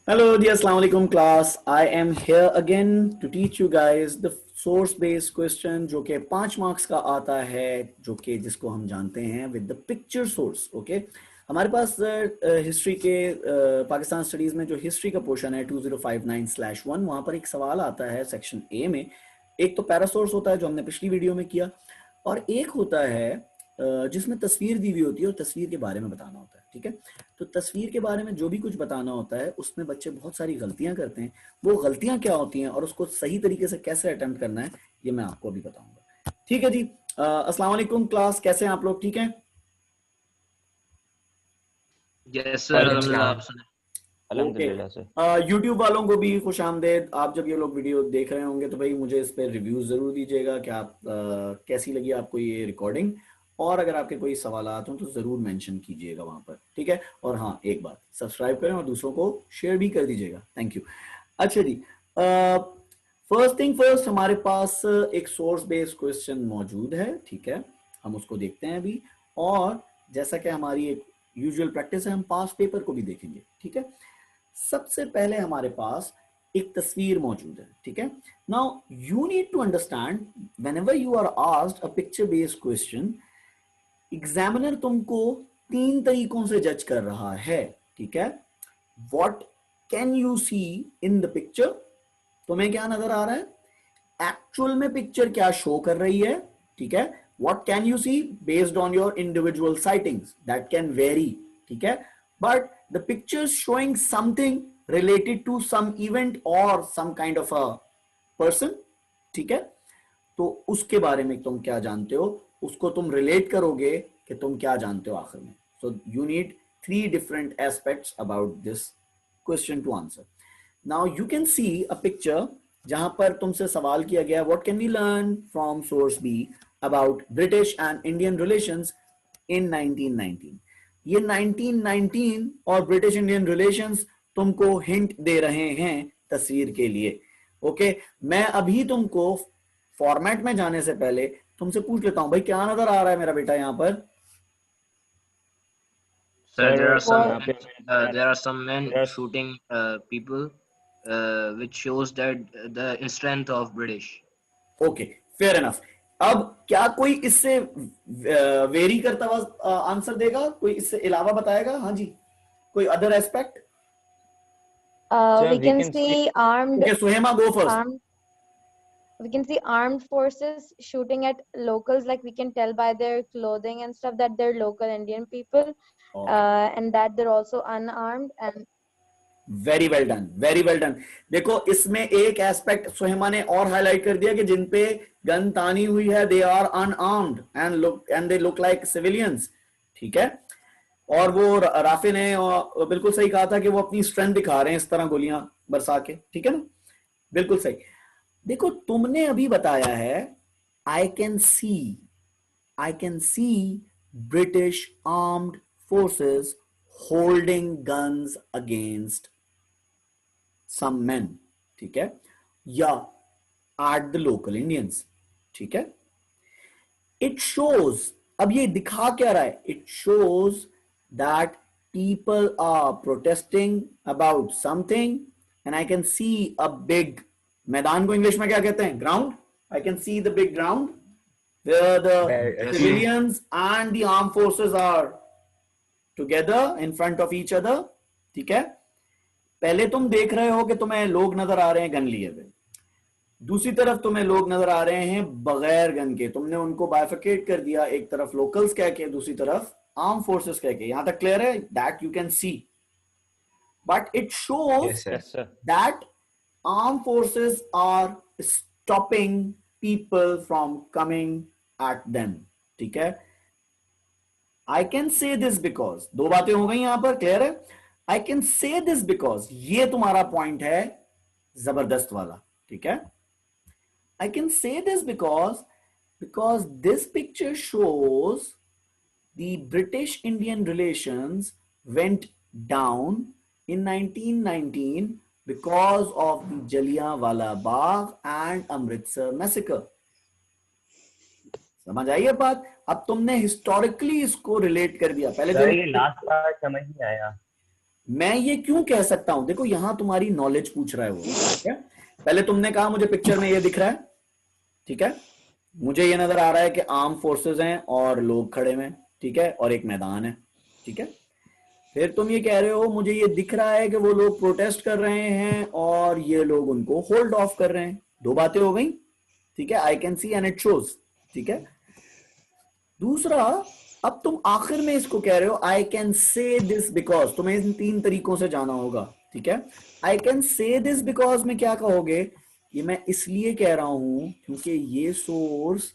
Hello, dear Assalamu alaikum class. I am here again to teach you guys the source based question जो कि 5 marks का आता है, जो कि जिसको हम जानते हैं with the picture source. Okay हमारे पास हिस्ट्री के पाकिस्तान स्टडीज में जो हिस्ट्री का पोर्शन है 2059/1 वहां पर एक सवाल आता है सेक्शन ए में। एक तो पैरासोर्स होता है जो हमने पिछली वीडियो में किया, और एक होता है जिसमें तस्वीर दी हुई होती है और तस्वीर के बारे में बताना होता है। ठीक है, तो तस्वीर के बारे में जो भी कुछ बताना होता है उसमें बच्चे बहुत सारी गलतियां करते हैं। वो गलतियां क्या होती हैं और उसको सही तरीके से कैसे अटेम्प्ट करना है ये मैं आपको अभी बताऊंगा। ठीक है जी, अस्सलाम वालेकुम क्लास, कैसे हैं आप लोग? ठीक हैं? यस सर, अल्हम्दुलिल्लाह सर। यूट्यूब वालों को भी खुश आमदेद। आप जब ये लोग वीडियो देख रहे होंगे तो भाई मुझे इस पर रिव्यू जरूर दीजिएगा कि आप कैसी लगी आपको ये रिकॉर्डिंग, और अगर आपके कोई सवालात हो तो जरूर मेंशन कीजिएगा वहां पर। ठीक है, और हाँ एक बात, सब्सक्राइब करें और दूसरों को शेयर भी कर दीजिएगा। Thank you. अच्छा जी, फर्स्ट थिंग फर्स्ट, हमारे पास एक सोर्स बेस्ड क्वेश्चन मौजूद है। ठीक है, हम उसको देखते हैं अभी, और जैसा कि हमारी एक यूजुअल प्रैक्टिस है हम पास पेपर को भी देखेंगे। ठीक है, सबसे पहले हमारे पास एक तस्वीर मौजूद है। ठीक है, now you need to understand whenever you are asked a picture based question, examiner तुमको 3 तरीकों से जज कर रहा है। ठीक है, what can you see in the picture, तुम्हें क्या नजर आ रहा है, एक्चुअल में पिक्चर क्या शो कर रही है। ठीक है, what can you see based on your individual sightings, that can vary. ठीक है, but the picture showing something related to some event और some kind of a person. ठीक है, तो उसके बारे में तुम क्या जानते हो, उसको तुम रिलेट करोगे कि तुम क्या जानते हो आखिर में। So you need 3 different aspects about this question to answer. Now you can see a picture जहां पर तुमसे सवाल किया गया, what can we learn from source B about British and Indian relations in 1919। ये 1919 और ब्रिटिश इंडियन रिलेशंस तुमको hint दे रहे हैं तस्वीर के लिए। ओके, मैं अभी तुमको फॉर्मेट में जाने से पहले तुमसे पूछ लेता हूं, भाई क्या नजर आ रहा है मेरा बेटा यहाँ पर? Sir, there are some men shooting people, which shows that the strength of British. Okay, fair enough. अब क्या कोई इससे वेरी करता हुआ आंसर देगा, कोई इससे अलावा बताएगा? हाँ जी, कोई other aspect? We can see armed. Okay, Suhaima, go first. We can see armed forces shooting at locals, like we can tell by their clothing and stuff that they're local Indian people, and that they're also unarmed. And very well done, very well done. देखो इसमें एक aspect सुहेमा ने और highlight कर दिया कि जिन पे gun तानी हुई है they are unarmed and they look like civilians. ठीक है, और वो राफे ने बिल्कुल सही कहा था कि वो अपनी स्ट्रेंथ दिखा रहे हैं इस तरह गोलियां बरसा के। ठीक है ना, बिल्कुल सही। देखो तुमने अभी बताया है I can see British armed forces holding guns against some men. ठीक है, या एट द लोकल इंडियंस। ठीक है, इट शोज, अब ये दिखा क्या रहा है, it shows that people are protesting about something and I can see a big, मैदान को इंग्लिश में क्या कहते हैं? Ground. I can see the big ground where the civilians and the armed forces are together in front of each other। ठीक है, पहले तुम देख रहे हो कि तुम्हें लोग नजर आ रहे हैं गन लिए हुए, दूसरी तरफ तुम्हें लोग नजर आ रहे हैं बगैर गन के। तुमने उनको बाइफिकेट कर दिया, एक तरफ लोकल्स कह के दूसरी तरफ आर्म फोर्सेस कह के। यहां तक क्लियर है? That you can see, but it shows that arm forces are stopping people from coming at them. ठीक है, I can say this because, 2 बातें हो गई यहां पर, क्लियर है? I can say this because, ये तुम्हारा पॉइंट है जबरदस्त वाला। ठीक है, I can say this because this picture shows the British-Indian relations went down in 1919 because of the Jallianwala Bagh and Amritsar massacre। समझ आई है बात? अब तुमने हिस्टोरिकली इसको रिलेट कर दिया। पहले ये लास्ट पार्ट समझ नहीं आया। मैं ये क्यों कह सकता हूं, देखो यहां तुम्हारी नॉलेज पूछ रहा है वो, ठीक है। पहले तुमने कहा मुझे पिक्चर में ये दिख रहा है, ठीक है, मुझे ये नजर आ रहा है कि आर्म फोर्सेस हैं और लोग खड़े हुए हैं, ठीक है, और एक मैदान है, ठीक है। फिर तुम ये कह रहे हो मुझे ये दिख रहा है कि वो लोग प्रोटेस्ट कर रहे हैं और ये लोग उनको होल्ड ऑफ कर रहे हैं। दो बातें हो गई, ठीक है, I can C and it shows, ठीक है। दूसरा, अब तुम आखिर में इसको कह रहे हो आई कैन से दिस बिकॉज, तुम्हें इन तीन तरीकों से जाना होगा, ठीक है। I can say this because में क्या कहोगे, ये मैं इसलिए कह रहा हूं क्योंकि ये source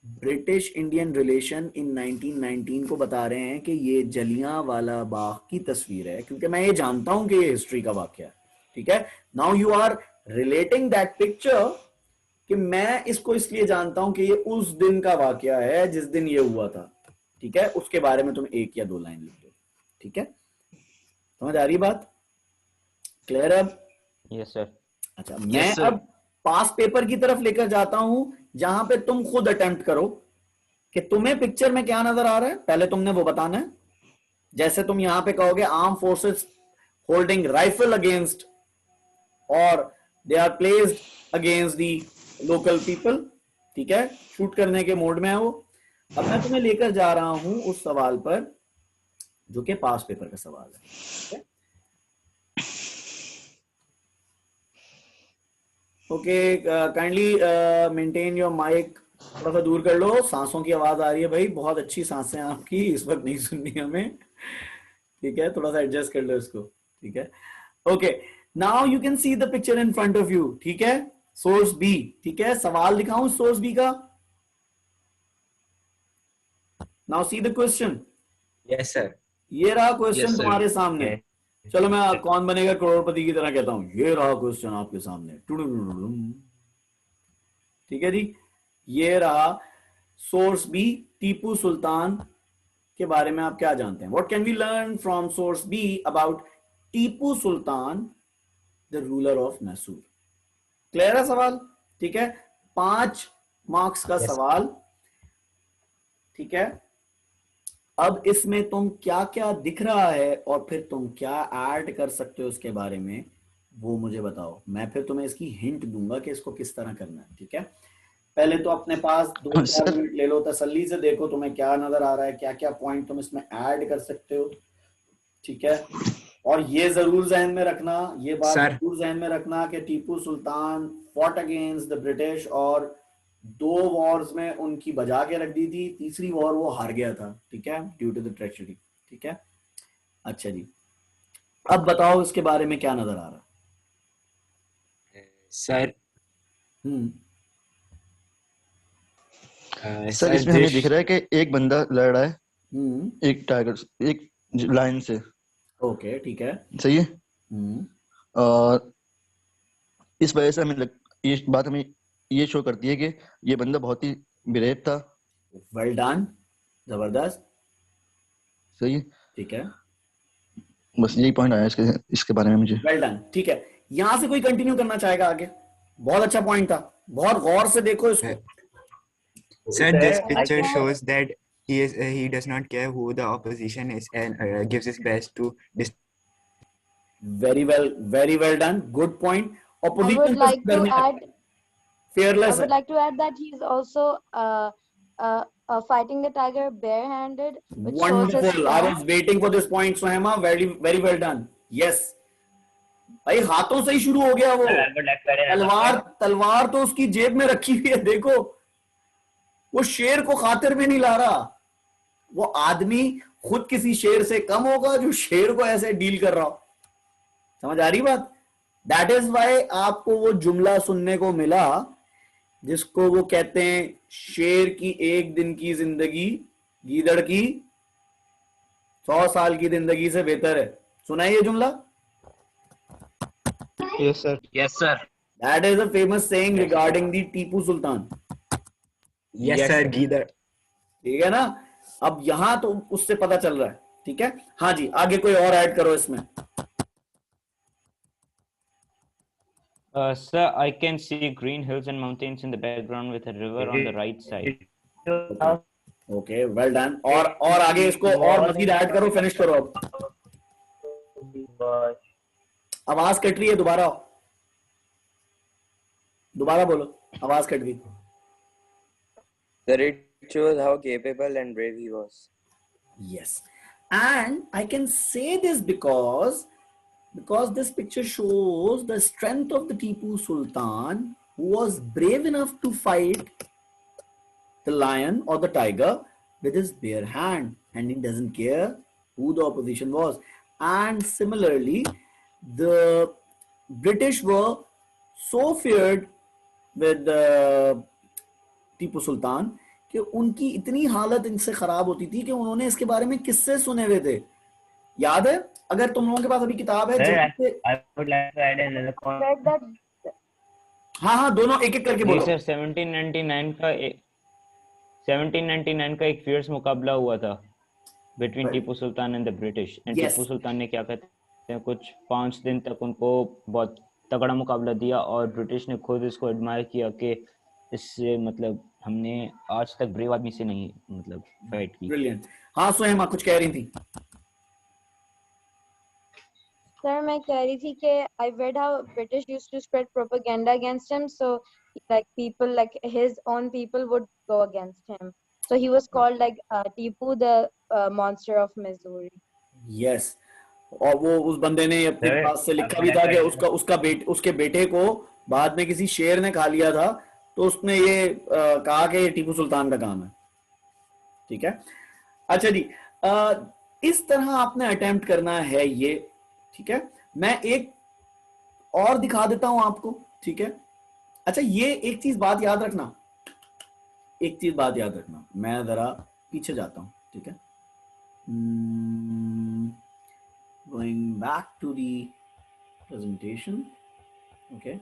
British Indian relation in 1919 को बता रहे हैं कि ये जलियांवाला बाग की तस्वीर है, क्योंकि मैं ये जानता हूं कि ये हिस्ट्री का वाकया है, ठीक है। Now you are relating that picture कि मैं इसको इसलिए जानता हूं कि ये उस दिन का वाकया है जिस दिन ये हुआ था, ठीक है, उसके बारे में तुम एक या दो लाइन लिख दो, ठीक है। समझ आ रही बात, क्लियर है अब? Yes sir. अच्छा, मैं अब पास पेपर की तरफ लेकर जाता हूं जहां पे तुम खुद अटेम्प्ट करो कि तुम्हें पिक्चर में क्या नजर आ रहा है, पहले तुमने वो बताना है। जैसे तुम यहां पे कहोगे arm forces holding rifle against और they are placed against the local people, ठीक है, शूट करने के मोड में है वो। अब मैं तुम्हें लेकर जा रहा हूं उस सवाल पर जो कि पास पेपर का सवाल है, ठीक है। Okay, kindly maintain your mic, थोड़ा सा दूर कर लो, सांसों की आवाज आ रही है भाई, बहुत अच्छी सांसें आपकी इस वक्त नहीं सुननी हमें, ठीक है, थोड़ा सा एडजस्ट कर लो इसको, ठीक है। Okay, now you can see the picture in front of you, ठीक है, सोर्स बी, ठीक है, सवाल दिखाऊं सोर्स बी का, now see the question. Yes sir. ये रहा क्वेश्चन Yes, sir. तुम्हारे सामने। चलो मैं कौन बनेगा करोड़पति की तरह कहता हूं, ये रहा क्वेश्चन आपके सामने, ठीक है जी। ये रहा सोर्स बी, टीपू सुल्तान के बारे में आप क्या जानते हैं, what can we learn from source B about Tipu Sultan the ruler of Mysore. Clear है सवाल, ठीक है, 5 मार्क्स का सवाल, ठीक है। अब इसमें तुम क्या क्या दिख रहा है और फिर तुम क्या ऐड कर सकते हो उसके बारे में वो मुझे बताओ, मैं फिर तुम्हें इसकी हिंट दूंगा कि इसको किस तरह करना है, ठीक है। पहले तो अपने पास 2-4 मिनट ले लो, तसल्ली से देखो तुम्हें क्या नजर आ रहा है, क्या क्या पॉइंट तुम इसमें ऐड कर सकते हो, ठीक है। और ये जरूर जहन में रखना, ये बात जरूर जहन में रखना कि Tipu Sultan fought against the British और 2 वॉर्स में उनकी बजा के रख दी थी, तीसरी वॉर वो हार गया था, ठीक है, ड्यू टू द ट्रेजेडी, ठीक है। अच्छा जी, अब बताओ इसके बारे में क्या नजर आ रहा सर। सर इसमें हमें दिख रहा है कि एक बंदा लड़ रहा है एक टाइगर एक लायन से, ओके, ठीक है, सही है। और इस वजह से हमें ये बात हमें ये शो करती है कि ये बंदा बहुत ही ब्रेव था। वेल डन, जबरदस्त, सही है, ठीक है, बस यही पॉइंट आया इसके बारे में मुझे। वेल डन, ठीक है। यहां से कोई कंटिन्यू करना चाहेगा आगे? बहुत अच्छा पॉइंट था, बहुत गौर से देखो इसको। Sir, this picture shows that he does not care who the opposition is and gives his best to very well done, good point. Opposition I would like to add fearless, I would like to add that he's also fighting the tiger barehanded, which shows his wonderful. I strength. was waiting for this point, Suhaima, very well done, yes। भाई हाथों से ही शुरू हो गया वो, तलवार तो उसकी जेब में रखी हुई है, देखो वो शेर को खातिर भी नहीं ला रहा, वो आदमी खुद किसी शेर से कम होगा जो शेर को ऐसे डील कर रहा हो। समझ आ रही बात? दैट इज वाई आपको वो जुमला सुनने को मिला जिसको वो कहते हैं शेर की एक दिन की जिंदगी गीदड़ की 100 साल की जिंदगी से बेहतर है। सुना है ये जुमला? Yes sir. Yes, sir. That is a famous saying regarding the Tipu Sultan. Yes, sir, गीदड़। ठीक है ना, अब यहां तो उससे पता चल रहा है, ठीक है। हाँ जी, आगे कोई और ऐड करो इसमें। Sir, I can see green hills and mountains in the background with a river on the right side. Okay, well done. और आगे इसको और मजीद ऐड करो, फिनिश करो अब। आवाज कट रही है, दोबारा बोलो, आवाज कट गई। Sir, it shows how capable and brave he was. Yes, and I can say this because this picture shows the strength of the Tipu Sultan, who was brave enough to fight the lion or the tiger with his bare hand, and he doesn't care who the opposition was. And similarly, the British were so feared with Tipu Sultan कि उनकी इतनी हालत इनसे खराब होती थी कि उन्होंने इसके बारे में किस्से सुने हुए थे। याद है? अगर तुम लोगों के पास अभी किताब है, हाँ, दोनों एक एक करके बोलो। सर 1799 का एक फियर्स मुकाबला हुआ था between Tipu Sultan and the British, and Tipu Sultan ने क्या कहते हैं, कुछ 5 दिन तक उनको बहुत तगड़ा मुकाबला दिया, और ब्रिटिश ने खुद इसको एडमायर किया कि इससे मतलब हमने आज तक ब्रेव आदमी से नहीं मतलब फाइट की। ब्रिलियंट। हाँ सुहेमा कुछ कह रही थी। सर मैं कह रही थी कि I read how British used to spread propaganda against him, so like people like his own people would go against him, so he was called like Tipu the monster of Missouri. Yes, और वो उस बंदे ने अपने पास से लिखा भी था कि उसके बेटे को बाद में किसी शेर ने खा लिया था, तो उसने ये कहा कि ये टीपू सुल्तान का काम है। ठीक है, अच्छा जी, इस तरह आपने अटेम्प्ट करना है ये। ठीक है, मैं एक और दिखा देता हूं आपको। ठीक है, अच्छा ये एक चीज बात याद रखना, मैं जरा पीछे जाता हूं। ठीक है, going back to the presentation. Okay,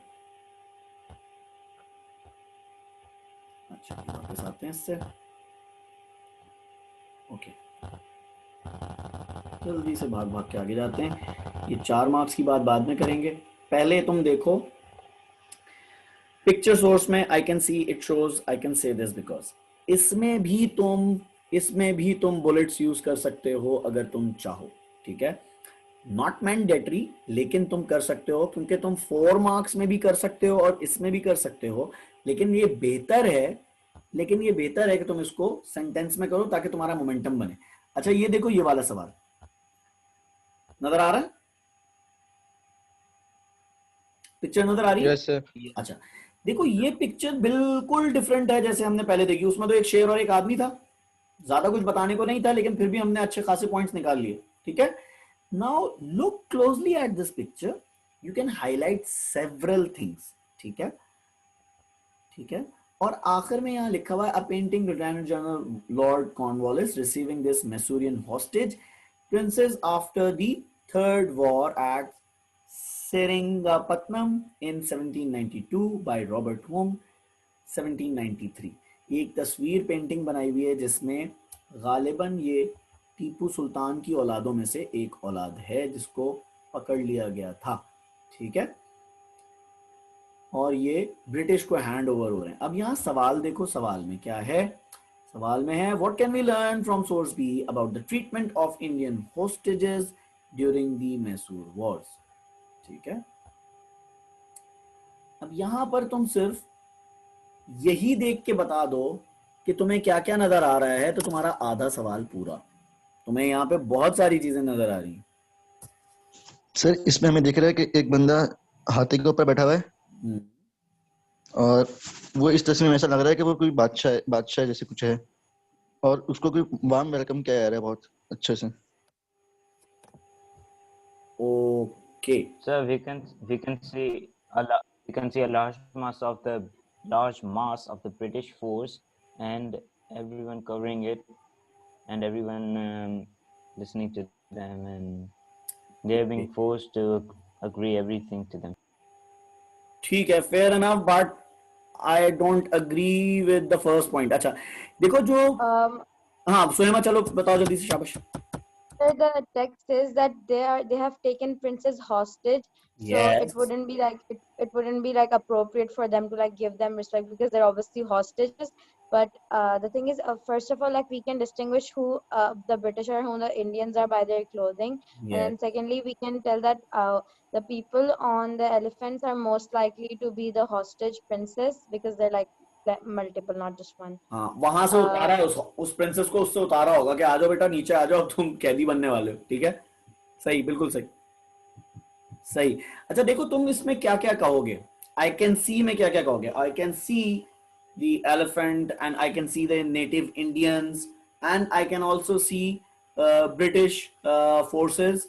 अच्छा वापस आते हैं इससे। ओके, जल्दी से भाग के आगे जाते हैं। ये 4 मार्क्स की बात बाद में करेंगे, पहले तुम देखो पिक्चर सोर्स में आई can see it shows, I can say this because इसमें भी तुम बुलेट्स यूज कर सकते हो अगर तुम चाहो। ठीक है, नॉट मैंडेटरी, लेकिन तुम कर सकते हो, क्योंकि तुम 4 मार्क्स में भी कर सकते हो और इसमें भी कर सकते हो, लेकिन ये बेहतर है कि तुम इसको सेंटेंस में करो ताकि तुम्हारा मोमेंटम बने। अच्छा ये देखो, ये वाला सवाल नजर आ रहा है? पिक्चर नजर आ रही है? Yes, sir. अच्छा देखो, ये पिक्चर बिल्कुल डिफरेंट है जैसे हमने पहले देखी। उसमें तो एक शेर और एक आदमी था, ज्यादा कुछ बताने को नहीं था, लेकिन फिर भी हमने अच्छे खासे पॉइंट्स निकाल लिए। ठीक है, now look closely at this picture, you can highlight several things. ठीक है, और आखिर में यहां लिखा हुआ है, a painting lieutenant general lord Cornwallis receiving this Mysorean hostage princes after the third war at Seringapatam in 1792 by Robert Home 1793। एक तस्वीर पेंटिंग बनाई हुई है जिसमें गालिबन ये टीपू सुल्तान की औलादों में से एक औलाद है जिसको पकड़ लिया गया था। ठीक है, और ये ब्रिटिश को हैंड ओवर हो रहे हैं। अब यहाँ सवाल देखो, सवाल में क्या है? सवाल में है, what can we learn from source B about the treatment of Indian hostages during the Mysore wars. ठीक है, अब यहां पर तुम सिर्फ यही देख के बता दो कि तुम्हें क्या क्या नजर आ रहा है, तो तुम्हारा आधा सवाल पूरा। तुम्हें यहाँ पे बहुत सारी चीजें नजर आ रही हैं। सर इसमें हमें दिख रहा है कि एक बंदा हाथी के ऊपर बैठा हुआ है, और वो इस तस्वीर में ऐसा लग रहा है कि वो कोई बादशाह जैसे कुछ है, और उसको कोई वार्म वेलकम किया जा रहा है बहुत अच्छे से। Okay sir we can see a large mass of the British force and everyone covering it and everyone listening to them, and they are being forced to agree everything to them. ठीक है, fair enough, but I don't agree with the first point. अच्छा देखो जो हाँ सुहेमा, चलो बताओ जल्दी से, शाबाश। Sir, the text says that they have taken princess hostage, so Yes. it wouldn't be like appropriate for them to like give them respect because they're obviously hostages. But the thing is, first of all, like we can distinguish who the British are, who the Indians are by their clothing, and Yeah. then secondly, we can tell that the people on the elephants are most likely to be the hostage princess because they're like multiple, not just one. हाँ, वहां से उतारा है उस princess को, उससे उतारा होगा कि आ जाओ बेटा नीचे आ जाओ, तुम कैदी बनने वाले हो, ठीक है, सही, बिल्कुल सही, सही। अच्छा देखो तुम इसमें क्या क्या कहोगे, आई कैन सी में क्या क्या कहोगे, आई can C the elephant and I can see the native Indians and I can also see British forces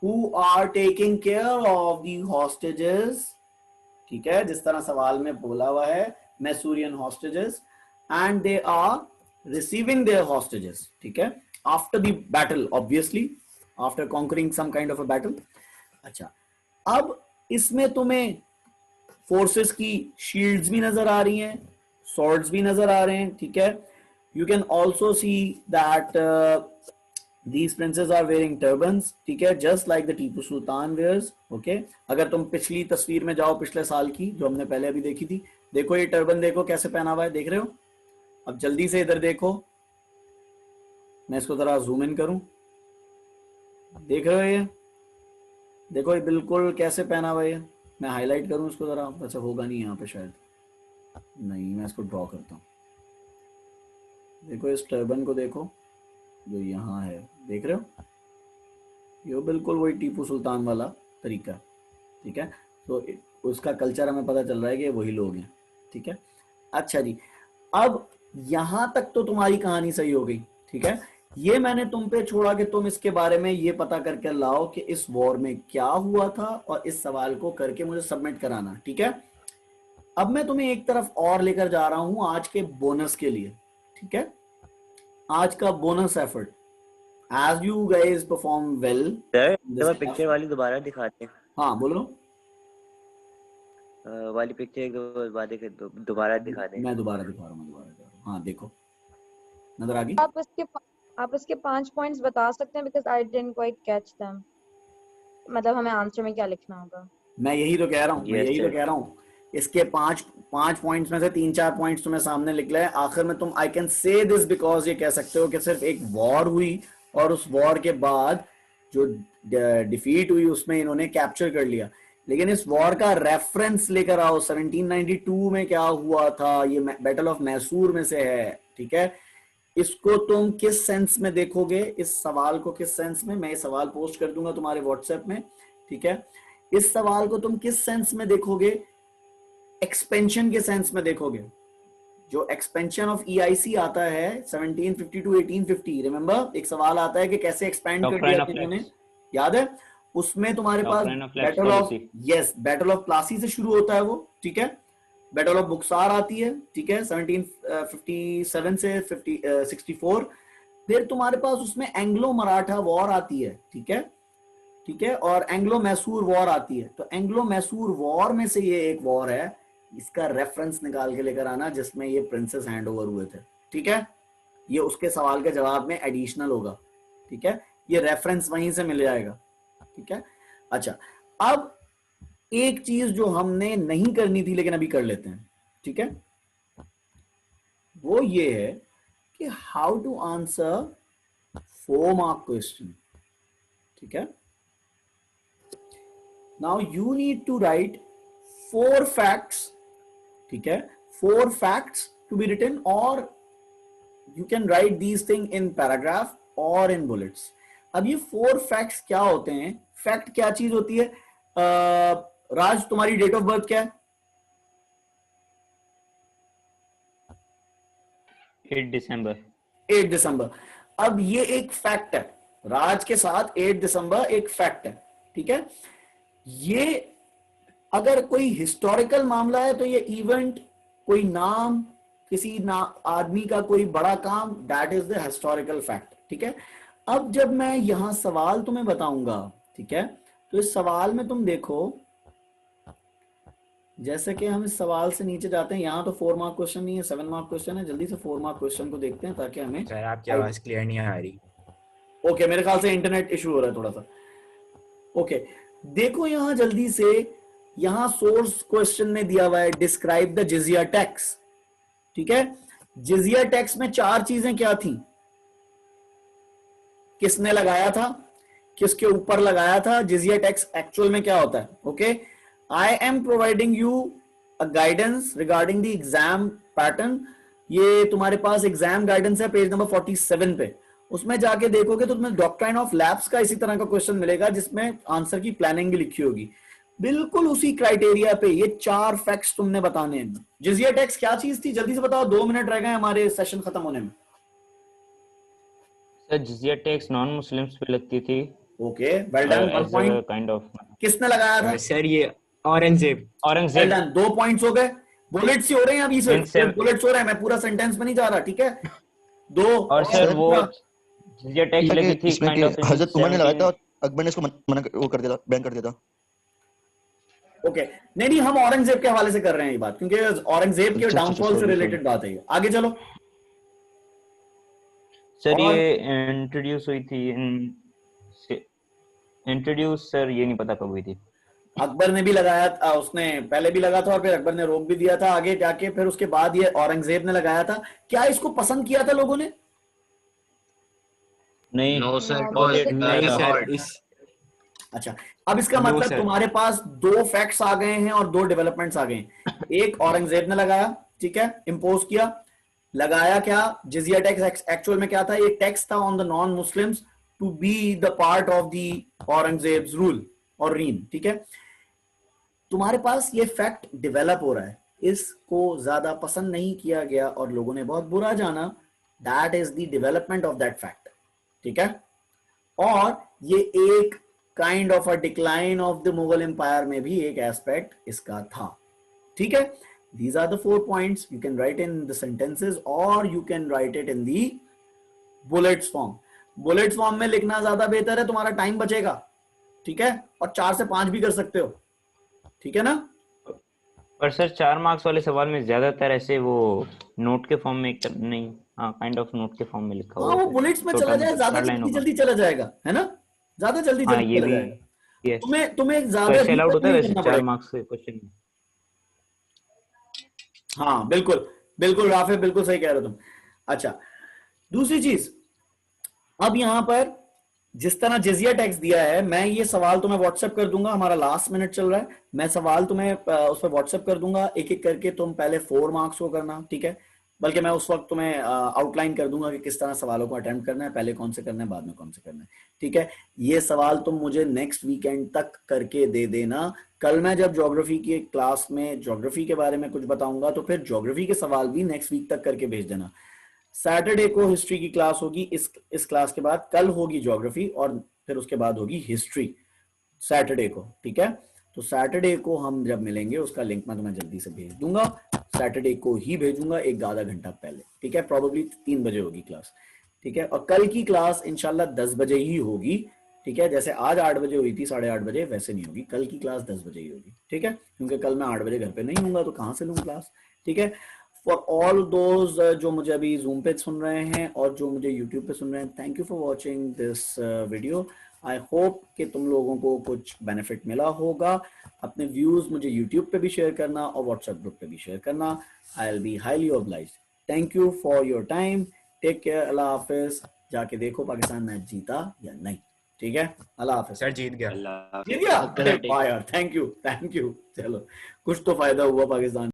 who are taking care of the hostages, ठीक है, जिस तरह सवाल में बोला हुआ है, मैसूरियन hostages, and they are receiving their hostages, ठीक है, after the battle, obviously after conquering some kind of a battle। अच्छा, अब इसमें तुम्हें फोर्सेस की शील्ड्स भी नजर आ रही हैं, swords भी नजर आ रहे हैं, ठीक है, you can also see that these princes are wearing turbans, ठीक है, just like the Tipu Sultan wears, okay। अगर तुम पिछली तस्वीर में जाओ, पिछले साल की जो हमने पहले अभी देखी थी, देखो ये टर्बन देखो कैसे पहना हुआ है, देख रहे हो, अब जल्दी से इधर देखो, मैं इसको जरा जूम इन करूं, देख रहे हो ये, देखो ये बिल्कुल कैसे पहना हुआ है, मैं हाईलाइट करूं इसको जरा, वैसे होगा नहीं यहाँ पे शायद, नहीं मैं इसको ड्रॉ करता हूँ, देखो इस टर्बन को देखो जो यहाँ है, देख रहे हो, ये बिल्कुल वही टीपू सुल्तान वाला तरीका, ठीक है, तो उसका कल्चर हमें पता चल रहा है कि वही लोग हैं, ठीक है। अच्छा जी, अब यहाँ तक तो तुम्हारी कहानी सही हो गई, ठीक है, ये मैंने तुम पे छोड़ा कि तुम इसके बारे में ये पता करके लाओ कि इस वॉर में क्या हुआ था और इस सवाल को करके मुझे सबमिट कराना, ठीक है। अब मैं तुम्हें एक तरफ और लेकर जा रहा हूं आज के बोनस के लिए, ठीक है, आज का bonus effort, as you guys perform well. Sir picture वाली दोबारा दिखाते हैं। हाँ बोलो, वाली पिक्चर एक दोबारा दिखा दें। मैं दोबारा दिखा रहा हूँ, हाँ देखो नजर आ गई। आप उसके 5 पॉइंट्स बता सकते हैं, because I didn't quite catch them, मतलब हमें आंसर में क्या लिखना होगा। मैं यही तो कह रहा हूँ, इसके पांच पॉइंट्स में से 3-4 पॉइंट्स तुम्हें सामने लिख ले, आखिर में तुम आई कैन से दिस बिकॉज ये कह सकते हो कि सिर्फ एक वॉर हुई और उस वॉर के बाद जो डिफीट हुई उसमें इन्होंने कैप्चर कर लिया, लेकिन इस वॉर का रेफरेंस लेकर आओ, 1792 में क्या हुआ था, ये बैटल ऑफ मैसूर में से है, ठीक है, इसको तुम किस सेंस में देखोगे, इस सवाल को किस सेंस में, मैं ये सवाल पोस्ट कर दूंगा तुम्हारे व्हाट्सएप में, ठीक है, इस सवाल को तुम किस सेंस में देखोगे, एक्सपेंशन के सेंस में देखोगे, जो एक्सपेंशन ऑफ EIC आता है 1750 to 1850, रिमेंबर एक सवाल आता है कि कैसे एक्सपेंड कर दिया इन्होंने, याद है, उसमें तुम्हारे पास बैटल ऑफ प्लासी से शुरू होता है वो, ठीक है, बैटल ऑफ बुक्सार आती है, ठीक है, 1757 से 64, फिर तुम्हारे पास उसमें एंग्लो मराठा वॉर आती है, ठीक है, ठीक है, और एंग्लो मैसूर वॉर आती है, तो एंग्लो मैसूर वॉर में से ये एक वॉर है, इसका रेफरेंस निकाल के लेकर आना जिसमें ये प्रिंसेस हैंड ओवर हुए थे, ठीक है, ये उसके सवाल के जवाब में एडिशनल होगा, ठीक है, ये रेफरेंस वहीं से मिल जाएगा, ठीक है। अच्छा, अब एक चीज जो हमने नहीं करनी थी लेकिन अभी कर लेते हैं, ठीक है, वो ये है कि how to answer 4 mark question, ठीक है। Now you need to write 4 facts, ठीक है, 4 facts to be written, or you can write these thing in paragraph or in bullets। अब ये 4 facts क्या होते हैं, फैक्ट क्या चीज होती है, राज तुम्हारी डेट ऑफ बर्थ क्या है? 8 दिसंबर। 8 दिसंबर। अब ये एक फैक्ट है, राज के साथ 8 दिसंबर एक फैक्ट है, ठीक है। ये अगर कोई हिस्टोरिकल मामला है तो ये इवेंट, कोई नाम, किसी आदमी का कोई बड़ा काम, that is the historical fact, ठीक है। अब जब मैं यहां सवाल तुम्हें बताऊंगा, ठीक है, तो इस सवाल में तुम देखो, जैसे कि हम इस सवाल से नीचे जाते हैं, यहाँ तो 4 मार्क क्वेश्चन नहीं है, 7 मार्क क्वेश्चन है, जल्दी से 4 मार्क क्वेश्चन को देखते हैं ताकि हमें। सर आपकी आवाज क्लियर नहीं आ रही। ओके, मेरे ख्याल से इंटरनेट इशू हो रहा है थोड़ा सा। ओके, देखो यहाँ जल्दी से, यहाँ सोर्स क्वेश्चन में दिया हुआ है डिस्क्राइब द जिजिया टैक्स, ठीक है। जिजिया टैक्स में 4 चीजें क्या थी? किसने लगाया था, किसके ऊपर लगाया था, जिजिया टैक्स एक्चुअल में क्या होता है? Okay, I am providing you a guidance regarding the exam pattern. ये तुम्हारे पास एग्जाम गाइडेंस है पेज नंबर 47 पे, उसमें जाके देखोगे तो तुम्हें डॉक्ट्राइन ऑफ लैप्स का इसी तरह का क्वेश्चन मिलेगा जिसमें आंसर की प्लानिंग भी लिखी होगी, बिल्कुल उसी क्राइटेरिया पे। ये 4 फैक्ट्स तुमने बताने हैं। जिजिया टैक्स क्या चीज थी, जल्दी से बताओ, 2 मिनट रह गए हमारे सेशन खत्म होने में। सर जिजिया टैक्स नॉन मुस्लिम्स पे लगती थी। Okay, well done, 1 point. Kind of किसने लगाया था? सर ये औरंगजेब। वेल डन, 2 पॉइंट्स हो गए। बुलेट्स ही हो रहे हैं अभी, से बुलेट्स हो रहे हैं, मैं पूरा सेंटेंस में नहीं जा रहा, ठीक है? 2 और सर वो जिजिया टैक्स लगी थी इसमें कि हजरत उमर ने लगाया था और अकबर ने इसको मना वो कर दिया था, बैन कर दिया था। ओके, नहीं, हम औरंगजेब के हवाले से कर रहे हैं ये बात, क्योंकि औरंगजेब के डाउनफॉल से रिलेटेड बात है ये। आगे चलो सर। ये इंट्रोड्यूस हुई थी इंट्रोड्यूस सर, ये नहीं पता कब हुई थी। अकबर ने भी लगाया था, उसने पहले भी लगा था और फिर अकबर ने रोक भी दिया था आगे जाके, फिर उसके बाद ये औरंगजेब ने लगाया था। क्या इसको पसंद किया था लोगों ने? नहीं, नो सर, नहीं सर, अच्छा, अब इसका मतलब तुम्हारे पास 2 फैक्ट्स आ गए हैं और 2 डेवलपमेंट्स आ गए हैं। एक औरंगजेब ने लगाया, ठीक है, इंपोज किया। लगाया क्या? जिजिया टैक्स एक्चुअल में क्या था? ये टैक्स था on the non Muslims to be the part of the Aurangzeb's rule और रीन, ठीक है। तुम्हारे पास ये फैक्ट डेवलप हो रहा है, इसको ज्यादा पसंद नहीं किया गया और लोगों ने बहुत बुरा जाना। That is the development of that fact, ठीक है। और ये एक kind of a decline of the Mughal empire में भी एक एस्पेक्ट इसका था, ठीक है। These are the 4 points. You can write in the sentences or you can write it in the bullets form. Bullets form में लिखना ज्यादा बेहतर है, तुम्हारा टाइम बचेगा, ठीक है। और 4 से 5 भी कर सकते हो, ठीक है ना। पर सर 4 मार्क्स वाले सवाल में ज्यादातर ऐसे वो नोट के फॉर्म में नहीं, हाँ काइंड ऑफ नोट के फॉर्म में लिखा हुआ है। वो बुलेट्स में चला जाए, ज्यादा जल्दी चला जाएगा, है ना, ज्यादा जल्दी चला जाएगा। तुम्हें ज्यादा अलाउड होता है वैसे 4 मार्क्स के क्वेश्चन में। हाँ बिल्कुल बिल्कुल राफे, बिल्कुल सही कह रहे हो तुम। अच्छा, दूसरी चीज, अब यहां पर जिस तरह जिजिया टैक्स दिया है, मैं ये सवाल तुम्हें व्हाट्सएप कर दूंगा, हमारा लास्ट मिनट चल रहा है, मैं सवाल तुम्हें उस पर व्हाट्सएप कर दूंगा, एक एक करके तुम पहले 4 मार्क्स को करना, ठीक है। बल्कि मैं उस वक्त तुम्हें आउटलाइन कर दूंगा कि किस तरह सवालों को अटेम्प्ट करना है, पहले कौन से करना है, बाद में कौन से करना है, ठीक है। ये सवाल तुम मुझे नेक्स्ट वीकेंड तक करके दे देना। कल मैं जब ज्योग्राफी की क्लास में ज्योग्राफी के बारे में कुछ बताऊंगा तो फिर ज्योग्राफी के सवाल भी नेक्स्ट वीक तक करके भेज देना। सैटरडे को हिस्ट्री की क्लास होगी, इस क्लास के बाद कल होगी ज्योग्राफी और फिर उसके बाद होगी हिस्ट्री सैटरडे को, ठीक है। तो सैटरडे को हम जब मिलेंगे उसका लिंक मैं तुम्हें जल्दी से भेज दूंगा, सैटरडे को ही भेजूंगा, एक आधा घंटा पहले, ठीक है। प्रोबेबली 3 बजे होगी क्लास, ठीक है। और कल की क्लास इंशाल्लाह 10 बजे ही होगी, ठीक है। जैसे आज 8 बजे हुई थी, 8:30 बजे, वैसे नहीं होगी, कल की क्लास 10 बजे ही होगी, ठीक है। क्योंकि कल मैं 8 बजे घर पे नहीं हूंगा तो कहां से लूँ क्लास, ठीक है। फॉर ऑल दोज जो मुझे अभी जूम पे सुन रहे हैं और जो मुझे यूट्यूब पे सुन रहे हैं, thank you for watching this video. I hope कि तुम लोगों को कुछ बेनिफिट मिला होगा। अपने व्यूज मुझे यूट्यूब पे भी शेयर करना और व्हाट्सएप ग्रुप पे भी शेयर करना। I will be highly obliged. Thank you for your time, take care, अल्लाह हाफिज। जाके देखो पाकिस्तान मैच जीता या नहीं, ठीक है। अल्लाह हाफिज। सर जीत गया। जीत गया, थैंक यू, चलो कुछ तो फायदा हुआ पाकिस्तान।